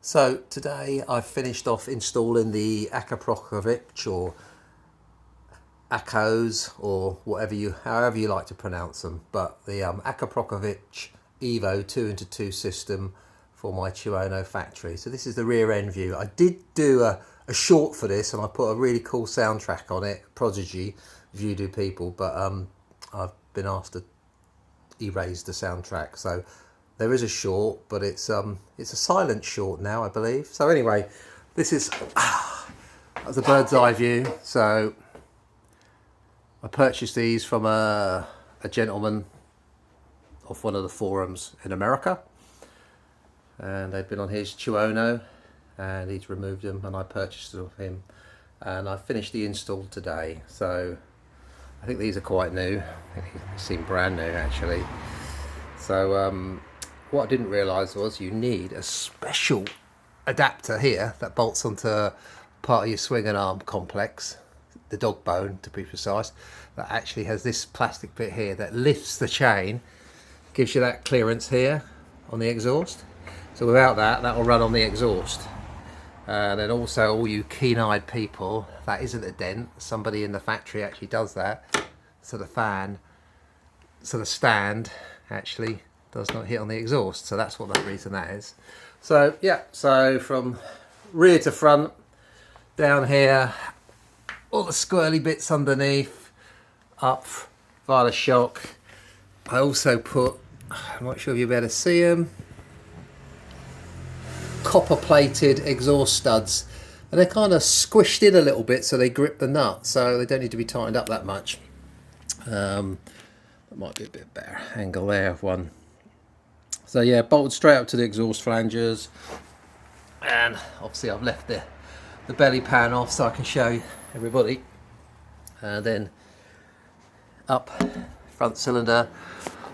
So today I've finished off installing the Akropovic or Akos or however you like to pronounce them, but the Akropovic Evo 2x2 system for my Tuono factory. So this is the rear end view. I did do a short for this and I put a really cool soundtrack on it, Prodigy, Voodoo People, but I've been asked to erase the soundtrack. So there is a short, but it's a silent short now, I believe. So anyway, this is that's a bird's eye view. So I purchased these from a gentleman off one of the forums in America, and they've been on his Tuono, and he's removed them, and I purchased them off him, and I finished the install today. So I think these are quite new. I think they seem brand new actually. So what I didn't realise was you need a special adapter here that bolts onto part of your swing and arm complex, the dog bone to be precise, that actually has this plastic bit here that lifts the chain, gives you that clearance here on the exhaust. So without that, that will run on the exhaust. And then also all you keen-eyed people, that isn't a dent, somebody in the factory actually does that, so the stand actually does not hit on the exhaust. So that's what that reason that is. So yeah, so from rear to front, down here, all the squirrely bits underneath, up via the shock. I also put, I'm not sure if you'll be able to see them, copper plated exhaust studs, and they're kind of squished in a little bit so they grip the nut, so they don't need to be tightened up that much. That might be a bit better angle there of one. So yeah, bolted straight up to the exhaust flanges, and obviously I've left the belly pan off so I can show everybody. And then up front cylinder.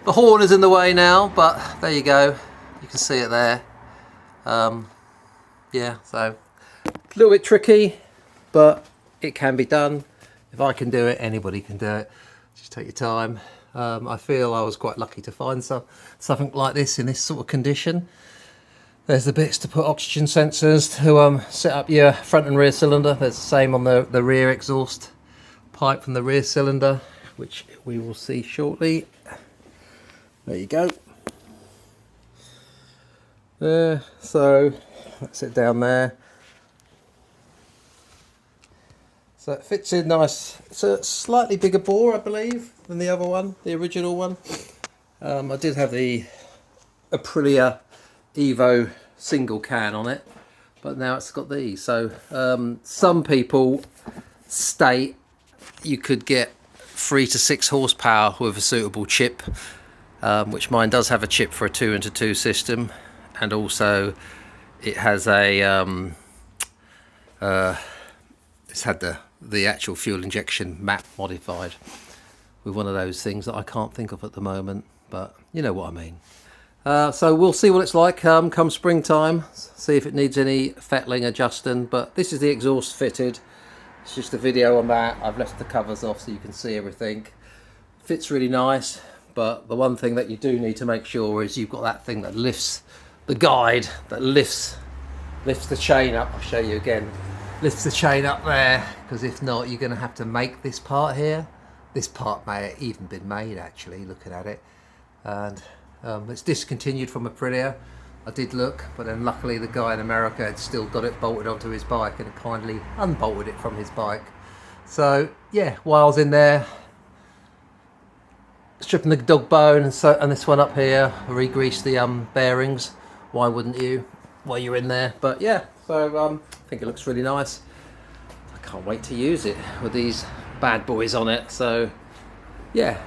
The horn is in the way now, but there you go, you can see it there. Yeah, so a little bit tricky, but it can be done. If I can do it, anybody can do it. Just take your time. I feel I was quite lucky to find something like this in this sort of condition. There's the bits to put oxygen sensors to set up your front and rear cylinder. There's the same on the rear exhaust pipe from the rear cylinder, which we will see shortly. There you go. There, so that's it down there. So it fits in nice. It's a slightly bigger bore, I believe, than the other one, the original one. I did have the Aprilia Evo single can on it, but now it's got these. So some people state you could get 3 to 6 horsepower with a suitable chip, which mine does have a chip for a 2x2 system, and also it has a it's had the actual fuel injection map modified with one of those things that I can't think of at the moment, but you know what I mean. So we'll see what it's like come springtime, see if it needs any fettling, adjusting, but this is the exhaust fitted. It's just a video on that. I've left the covers off so you can see everything. Fits really nice, but the one thing that you do need to make sure is you've got that thing that lifts the guide, that lifts the chain up. I'll show you again. Lifts the chain up there, because if not, you're going to have to make this part here. This part may have even been made actually, looking at it, and it's discontinued from Aprilia. I did look, but then luckily the guy in America had still got it bolted onto his bike and kindly unbolted it from his bike. So yeah, while I was in there stripping the dog bone and this one up here, I re-greased the bearings. Why wouldn't you while you're in there? But yeah, so I think it looks really nice. I can't wait to use it with these bad boys on it. So yeah,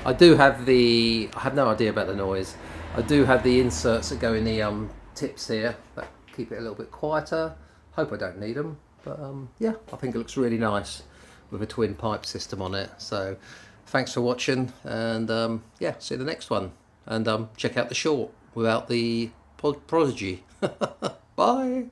I have no idea about the noise. I do have the inserts that go in the tips here that keep it a little bit quieter. Hope I don't need them, but yeah, I think it looks really nice with a twin pipe system on it. So thanks for watching, and yeah, see you in the next one, and check out the short without the Prodigy. Bye.